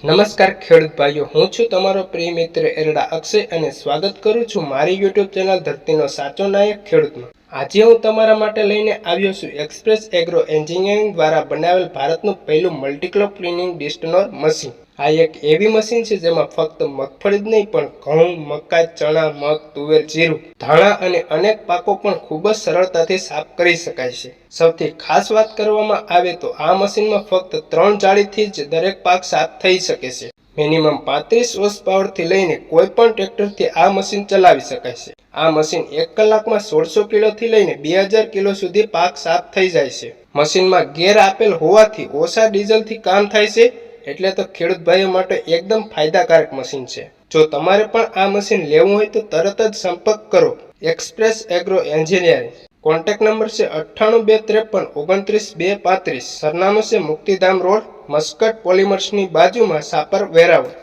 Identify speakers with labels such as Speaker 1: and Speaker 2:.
Speaker 1: નમસ્કાર ખેડૂત ભાઈઓ, હું છું તમારો પ્રિય મિત્ર એરડા અક્ષય અને સ્વાગત કરું છું મારી યુટ્યુબ ચેનલ ધરતીનો સાચો નાયક ખેડૂતમાં। આજે હું તમારા માટે લઈને આવ્યો છું એક્સપ્રેસ એગ્રો એન્જિનિયરિંગ દ્વારા બનાવેલ ભારતનું પહેલું મલ્ટીક્રોપ ક્લિનિંગ ડિસ્ટનોર મશીન। આ એક એવી મશીન છે જેમાં ફક્ત મગફળી જ નહીં પણ ઘઉં, મકાઈ, ચણા, મગ, તુવેર, જીરું, ધાણા અને અનેક પાકો પણ ખૂબ જ સરળતાથી સાફ કરી શકાય છે। સૌથી ખાસ વાત કરવામાં આવે તો આ મશીનમાં ફક્ત 3 જાળીથી જ દરેક પાક સાફ થઈ શકે છે। મિનિમમ 35 હોર્સ પાવરથી લઈને કોઈ પણ ટ્રેક્ટરથી આ મશીન ચલાવી શકાય છે। આ મશીન 1 કલાકમાં 1600 કિલોથી લઈને 2000 કિલો સુધી પાક સાફ થઈ જાય છે। મશીનમાં ગેર આપેલ હોવાથી ઓછા ડીઝલથી કામ થાય છે, એટલે તો ખેડૂત ભાઈઓ માટે એકદમ ફાયદાકારક મશીન છે। જો તમારે પણ આ મશીન લેવું હોય તો તરત જ સંપર્ક કરો express agro engineering. Contact number છે 9823593235। સરનામું છે મુક્તિધામ રોડ, મસ્કટ પોલિમર્સની બાજુમાં, સાપર, વેરાવળ।